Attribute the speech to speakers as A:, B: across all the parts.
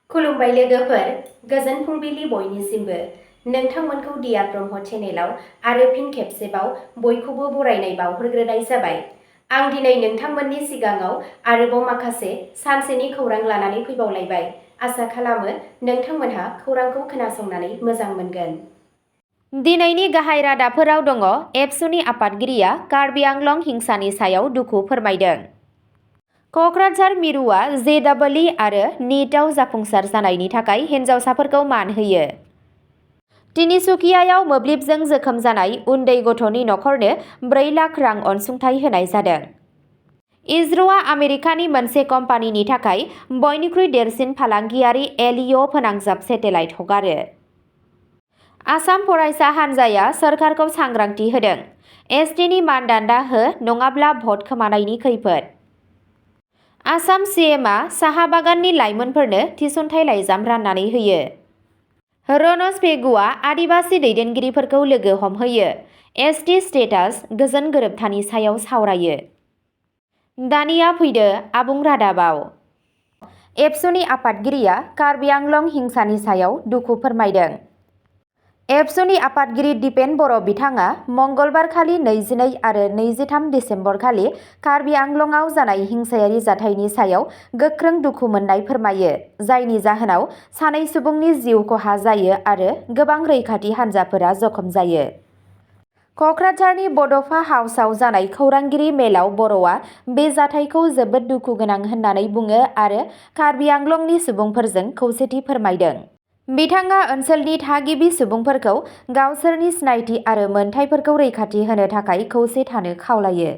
A: खुलुमबाय लोगोफोर, गोजोन फुंबिलि बयनिसिमबो। नोंथांमोनखौ डियार ब्रह्म चेनेलाव आरो फिन खेबसेबाव बयखौबो बरायनाय बावहरग्रोनाय जाबाय। आं दिनै नोंथांमोननि सिगाङाव आरोबाव माखासे सानसेनि खौरां लानानै फैबावलायबाय। आसा खालामो नोंथांमोनहा खौरांखौ खोनासंनानै मोजां मोनगोन। दिनैनि गाहाय रादाबफोराव दङ। एबसुनि आफादगिरिया कार्बि आंलं हिंसानि सायाव दुखु फोरमायदों। क'क्राझार मिरुआ जेडबलइ आरो नीटआव जाफुंसार जानायनि थाखाय हिन्जावसाफोरखौ मान होयो। तिनिसुकियायाव मोब्लिबजों जोखोम जानाय उन्दै गथ'नि नखरनो 4 लाख रां अनसुंथाइ होनाय जादों। इजर'आ आमेरिकानि मोनसे कम्पानिनि थाखाय बयनिख्रुइ देरसिन फालांगियारि एलइअ फोनांजाब सेटेलाइट हगारो। आसाम फरायसा हान्जाया सोरखारखौ सांग्रांथि होदों। एसटिनि मानदान्दा हो नङाब्ला भट खोमानायनि खैफोद। आसाम सिएमआ साहा बागाननि लाइमोनफोरनो थिसनथाइ लाइजाम राननानै होयो। रनज पेगुआ आदिबासि दैदेनगिरिफोरखौ लोगो हमहोयो। एसटि स्टेटास गोजोन गोरोबथानि सायाव सावरायो। दानिया फैदो आबुं रादाबाव। एबसुनि आफादगिरिया कार्बि आंलं हिंसानि सायाव दुखु फोरमायदों। एबसुनि आफादगिरि दिपेन बर' बिथाङा मंगलबारखालि 22 आरो 23 दिसेम्बरखालि कार्बि आंलंआव जानाय हिंसायारि जाथायनि सायाव गोख्रों दुखु मोननाय फोरमायो, जायनि जाहोनाव सानै सुबुंनि जिउ खहा जायो आरो गोबां रैखाथि हान्जाफोरा जखम जायो। क'क्राझारनि बड'फा हाउसआव जानाय खौरांगिरि मेलाव बर'आ बे जाथायखौ जोबोद दुखु गोनां होननानै बुङो आरो कार्बि आंलंनि सुबुंफोरजों खौसेथि फोरमायदों। बिथाङा ओनसोलनि थागिबि सुबुंफोरखौ गावसोरनि सिनायथि आरो मोनथायफोरखौ रैखाथि होनो थाखाय खौसे थानो खावलायो।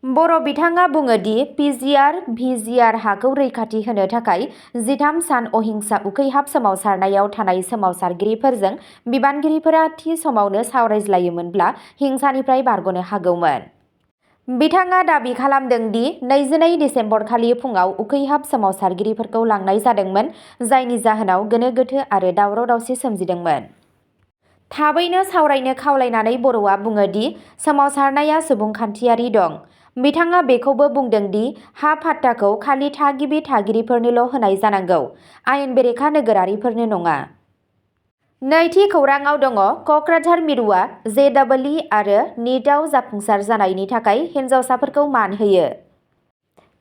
A: बर' बिथाङा बुङो दि भिजिआर हाखौ रैखाथि होनो थाखाय 13 सान अहिंसा उखैहाब सोमावसारनायाव थानाय सोमावसारगिरिफोरजों बिबानगिरिफोरा थि समावनो सावरायज्लायोमोनब्ला हिंसानिफ्राय बारग'नो हागौमोन। बिथाङा दाबि खालामदों दि 22 दिसेम्बरखालि फुङाव उखैहाब सोमावसारगिरिफोरखौ लांनाय जादोंमोन, जायनि जाहोनाव गोनो गोथो आरो दावराव-दावसि सोमजिदोंमोन। थाबैनो सावरायनो खावलायनानै बर'आ बुङो दि सोमावसारनाया सुबुंखान्थियारि दं। बिथाङा बेखौबो बुंदों दि हा पाट्टाखौ खालि थागिबि थागिरिफोरनोल' होनाय जानांगौ, आयेन बेरेखा नोगोरारिफोरनो नङा। नैथि खौराङाव दङ। क'क्राझार मिरुआ जेडबलइ आरो नीटआव जाफुंसार जानायनि थाखाय हिन्जावसाफोरखौ मान होयो।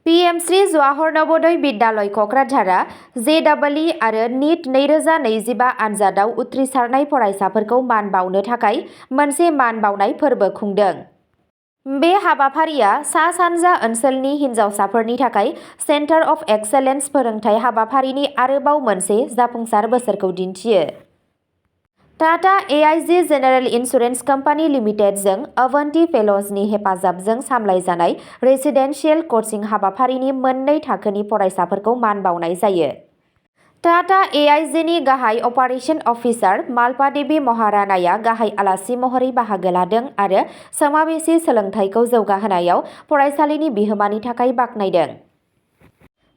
A: पिएम श्री जवाहर नवोदय विद्यालय क'क्राझारआ जेडबलइ आरो नीट 2025 आनजादाव उथ्रिसारनाय फरायसाफोरखौ मान बावनो थाखाय मोनसे मान बावनाय फोरबो खुंदों। बे हाबाफारिया सा-सानजा ओनसोलनि हिन्जावसाफोरनि थाखाय सेन्टार अफ एक्सेलेन्स फोरोंथाय हाबाफारिनि आरोबाव मोनसे जाफुंसार बोसोरखौ दिन्थियो। Tata AIG general insurance company लिमिटेडजों अवन्ती फेल'जनि हेफाजाबजों सामलायजानाय रेसिडेन्सियेल कचिं हाबाफारिनि मोननै थाखोनि फरायसाफोरखौ मान बावनाय जायो। टाटा एआइजिनि गाहाय अपारेशन अफिसार मालपा देबि महारानाया गाहाय आलासि महरै बाहागो लादों आरो समावेशी सोलोंथाइखौ जौगाहोनायाव फरायसालिनि बिहोमानि थाखाय बाख्नायदों।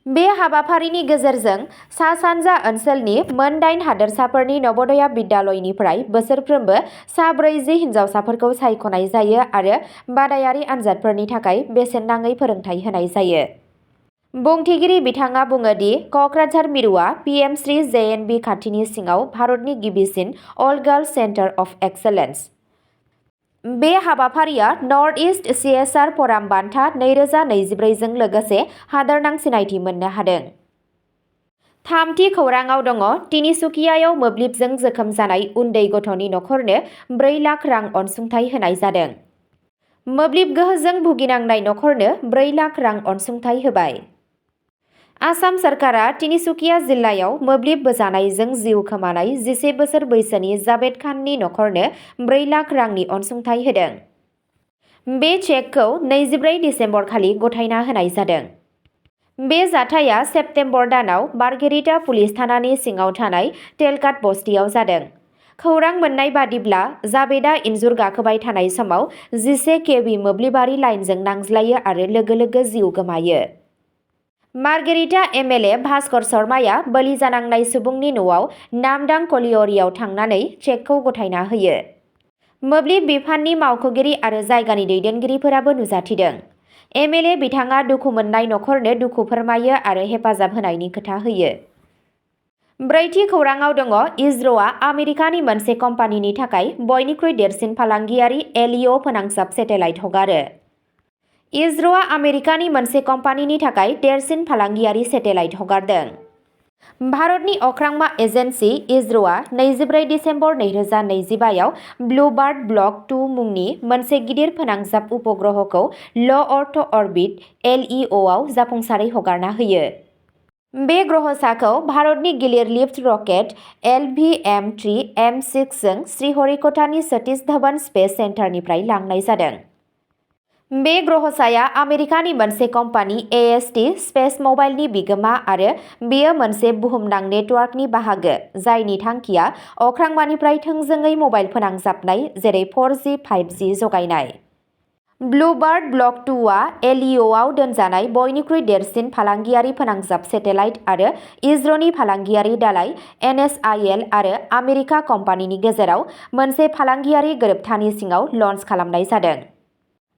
A: बे हाबाफारिनि गेजेरजों सा-सानजा ओनसोलनि मोन 8 हादोरसाफोरनि नवोदया बिद्यालयनिफ्राय बोसोरफ्रोमबो सा 40 हिन्जावसाफोरखौ सायख'नाय जायो आरो बादायारि आनजादफोरनि थाखाय बेसेन नाङै फोरोंथाय होनाय जायो। बुंथिगिरि बिथाङा बुङो दि क'क्राझार मिरुआ पिएम श्री जेएनबि खान्थिनि सिङाव भारतनि गिबिसिन अल गार्लस सेन्टार अफ एक्सेलेन्स। बे हाबाफारिया नर्थ इस्ट सिएसआर फराम बान्था 2024 जों लोगोसे हादोरनां सिनायथि मोननो हादों। थामथि खौराङाव दङ। तिनिसुकियायाव मोब्लिबजों जोखोम जानाय उन्दै गथ'नि नखरनो 4 लाख रां अनसुंथाइ होनाय जादों। मोब्लिब गोहोजों भुगिनांनाय नखरनो 4 लाख रां अनसुंथाइ होबाय। आसाम सरकारा तिनिसुकिया जिल्लायाव मोब्लिब बोजानायजों जिउ खोमानाय 11 बोसोर बैसोनि जावेद खाननि नखरनो 4 लाख रांनि अनसुंथाइ होदों। बे चेकखौ 24 दिसेम्बरखालि गथायना होनाय जादों। बे जाथाया सेप्तेम्बर दानाव मार्घेरिटा पुलिस थानानि सिङाव थानाय तेलकाट बस्तियाव जादों। खौरां मोननाय बादिब्ला जावेदआ इनजुर गाखोबाय थानाय समाव 11 केभि मोब्लिबारि लाइनजों नांज्लायो आरो लोगो लोगो जिउ गोमायो। मार्घेरिटा एमएलए भास्कर शर्माया बोलि जानांनाय सुबुंनि न'आव नामदां कलियरीआव थांनानै चेकखौ गथायना होयो। मोब्लिब बिफाननि मावख'गिरि आरो जायगानि दैदेनगिरिफोराबो नुजाथिदों। एमएलए बिथाङा दुखु मोननाय नखरनो दुखु फोरमायो आरो हेफाजाब होनायनि खोथा होयो। ब्रैथि खौराङाव दङ इजर'आ आमेरिकानि मोनसे कम्पानिनि थाखाय बयनिख्रुइ देरसिन फालांगियारि एलइअ फोनांजाब सेटेलाइट हगारो। इजर'आ आमेरिकानि मोनसे कम्पानिनि थाखाय देरसिन फालांगियारि सेटेलाइट हगारदों। भारतनि अख्रांमा एजेन्सि इजर'आ 24 दिसेम्बर 2025आव ब्लुबार्ड ब्लक 2 मुंनि मोनसे गिदिर फोनांजाब उपग्रहखौ ल' अर्थ अरबिट (LEOआव जाफुंसारै हगारना होयो। बे ग्रहसाखौ भारतनि गिलिर लिफ्ट रकेट LVM-3M6 जों श्रीहरिक'टानि सतीश धवन स्पेस सेन्टारनिफ्राय लांनाय जादों। बे ग्रहसाया आमेरिकानि मोनसे कम्पानि AST स्पेस मबाइलनि बिगोमा आरो बेयो मोनसे बुहुमनां नेटवार्कनि बाहागो जायनि थांखिया अख्रांमानिफ्राय थोंजोङै मबाइल फोनांजाबनाय जेरै 4G, 5G जगायनाय। ब्लुबार्ड ब्लक 2आ LEOआव दोनजानाय बयनिख्रुइ देरसिन फालांगियारि फोनांजाब सेटेलाइट आरो इजर'नि फालांगियारि दालाय NSIL आरो आमेरिका कम्पानिनि गेजेराव मोनसे फालांगियारि गोरोबथानि सिङाव लन्च खालामनाय जादों।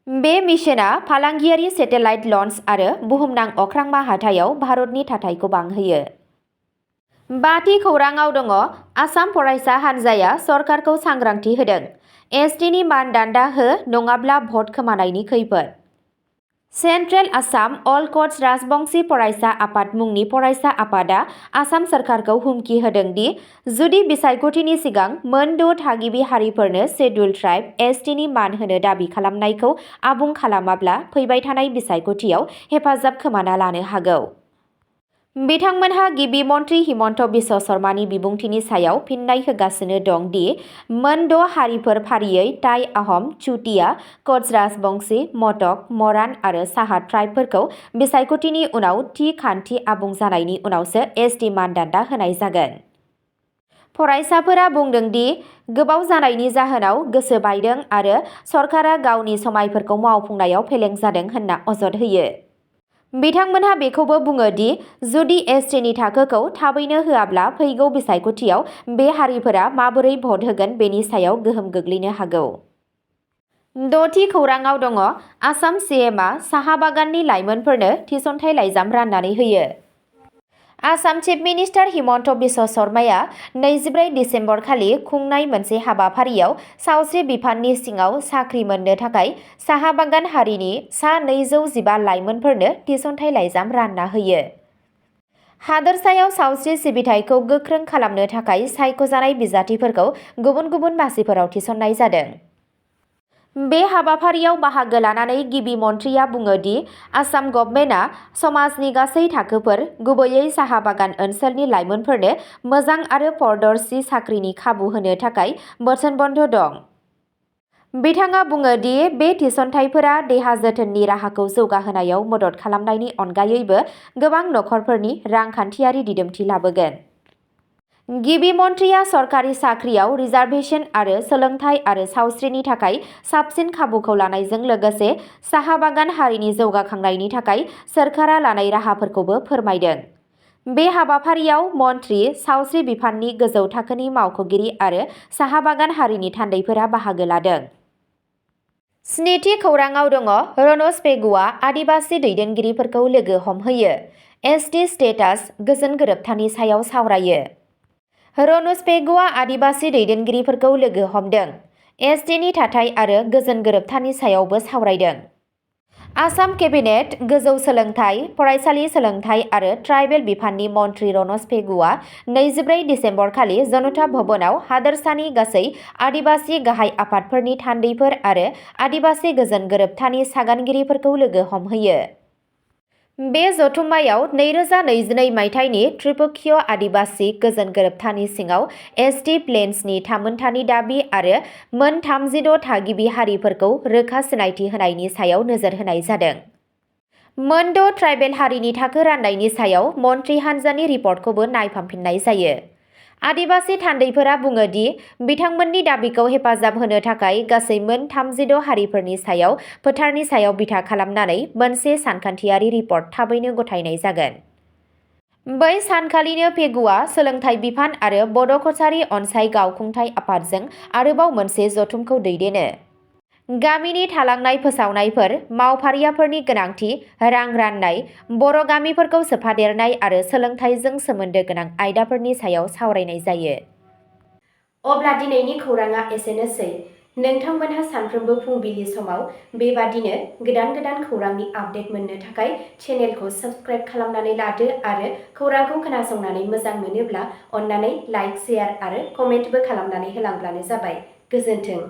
A: बे मिशनआ फालांगियारि सेटेलाइट लन्च आरो बुहुमनां अख्रांमा हाथायाव भारतनि थाथायखौ बांहोयो। बाथि खौराङाव दङ आसाम फरायसा हान्जाया सरकारखौ सांग्रांथि होदों। STनि मानदान्दा हो नङाब्ला भट खोमानायनि खैफोद। सेन्ट्रेल आसाम अल क'टस राजबंशी फरायसा आफाद मुंनि फरायसा आफादआ आसाम सोरखारखौ हुमखि होदों दि जुदि बिसायख'थिनि सिगां मोन 6 थागिबि हारिफोरनो शेड्युल ट्राइब STनि मान होनो दाबि खालामनायखौ आबुं खालामाब्ला फैबाय थानाय बिसायख'थियाव हेफाजाब खोमाना लानो हागौ। बिथांमोनहा गिबि मन्थ्रि हिमन्त बिश्व शर्मानि बिबुंथिनि सायाव फिननाय होगासिनो दं दि मोन 6 हारिफोर फारियै टाई, आहम, चुटिया, क'टस राजबंशी, मटक, मरान आरो साहा ट्राइबफोरखौ बिसायख'थिनि उनाव थि खान्थि आबुं जानायनि उनावसो ST मानदान्दा होनाय जागोन। फरायसाफोरा बुंदों दि गोबाव जानायनि जाहोनाव गोसो बायदों आरो सरकारा गावनि समायफोरखौ मावफुंनायाव फेलें जादों होनना अजद होयो। बिथांमोनहा बेखौबो बुङो दि जुदि STनि थाखोखौ थाबैनो होआब्ला फैगौ बिसायख'थियाव बे हारिफोरा माबोरै भट होगोन बेनि सायाव गोहोम गोग्लैनो हागौ। द'थि खौराङाव दङ आसाम CMआ साहा बागाननि लाइमोनफोरनो थिसनथाइ लाइजाम राननानै होयो। आसाम चिफ मिनिस्टार हिमन्त बिश्व शर्माया 24 दिसेम्बर खालि खुंनाय मोनसे हाबाफारियाव सावस्रि बिफाननि सिङाव साख्रि मोननो थाखाय साहा बागान हारिनि सा 215 लाइमोनफोरनो थिसनथाइ लाइजाम रानना होयो। हादोरसायाव सावस्रि सिबिथायखौ गोख्रों खालामनो थाखाय सायख'जानाय बिजाथिफोरखौ गुबुन गुबुन मासिफोराव थिसननाय जादों। बे हाबाफारियाव बाहागो लानानै गिबि मन्थ्रिया बुङो दि आसाम गभर्नमेन्टआ समाजनि गासै थाखोफोर, गुबैयै साहा बागान ओनसोलनि लाइमोनफोरनो मोजां आरो पारदर्शी साख्रिनि खाबु होनो थाखाय वचनबद्ध दं। बिथाङा बुङो दि बे थिसनथाइफोरा देहा जोथोननि राहाखौ जौगाहोनायाव मदद खालामनायनि अनगायैबो गोबां नखरफोरनि रांखान्थियारि दिदोमथि लाबोगोन। गिबि मन्थ्रिया सरकारि साख्रियाव रिजार्भेसन आरो सोलोंथाइ आरो सावस्रिनि थाखाय साबसिन खाबुखौ लानायजों लोगोसे साहा बागान हारिनि जौगाखांनायनि थाखाय सोरखारा लानाय राहाफोरखौबो फोरमायदों। बे हाबाफारियाव मन्थ्रि, सावस्रि बिफाननि गोजौ थाखोनि मावख'गिरि आरो साहा बागान हारिनि थान्दैफोरा बाहागो लादों। स्निथि खौराङाव दङ रनज पेगुआ आदिबासी दैदेनगिरिफोरखौ लोगो हमहोयो। ST स्टेटास गोजोन गोरोबथानि सायाव सावरायो। रनज पेगुआ आदिबासी दैदेनगिरिफोरखौ लोगो हमदों। STनि थाथाय आरो गोजोन गोरोबथानि सायावबो सावरायदों। आसाम केबिनेट गोजौ सोलोंथाइ, फरायसालि सोलोंथाइ आरो ट्राइबेल बिफाननि मन्थ्रि रनज पेगुआ 24 दिसेम्बर खालि जनता भवनाव हादोरसानि गासै आदिबासी गाहाय आफादफोरनि थान्दैफोर आरो आदिबासी गोजोन गोरोबथानि सागानगिरिफोरखौ लोगो हमहोयो। बे जथुम्मायाव 2022 मायथाइनि त्रिपक्षीय आदिबासी गोजोन गोरोबथानि सिङाव ST प्लेन्सनि थामोनथानि दाबि आरो मोन 36 थागिबि हारिफोरखौ रोखा सिनायथि होनायनि सायाव नोजोर होनाय जादों। मोन 6 ट्राइबेल हारिनि थाखो राननायनि सायाव मन्थ्रि हान्जानि रिपर्टखौबो नायफामफिननाय जायो। आदिबासी थान्दैफोरा बुङो दि बिथांमोननि दाबिखौ हेफाजाब होनो थाखाय गासै मोन 36 हारिफोरनि सायाव फोथारनि सायाव बिथा खालामनानै मोनसे सानखान्थियारि रिपर्ट थाबैनो गथायनाय जागोन। बै सानखालिनो पेगुआ सोलोंथाइ बिफान आरो बड' कछारी अनसाइ गावखुंथाइ आफादजों आरोबाव मोनसे जथुमखौ दैदेनो। गामिनि थालांनाय फोसावनायफोर, मावफारियाफोरनि गोनांथि, रां राननाय, बर' गामिफोरखौ सोफादेरनाय आरो सोलोंथाइजों सोमोन्दो गोनां आयदाफोरनि सायाव सावरायनाय जायो। अब्ला दिनैनि खौराङा एसेनोसै। नोंथांमोनहा सानफ्रोमबो फुंबिलि समाव बेबादिनो गोदान खौरांनि आपडेट मोननो थाखाय चेनेलखौ साबस्क्राइब खालामनानै लादो आरो खौरांखौ खोनासंनानै मोजां मोनोब्ला अन्नानै लाइक, शेयार आरो कमेन्टबो खालामनानै होलांब्लानो जाबाय। गोजोन्थों।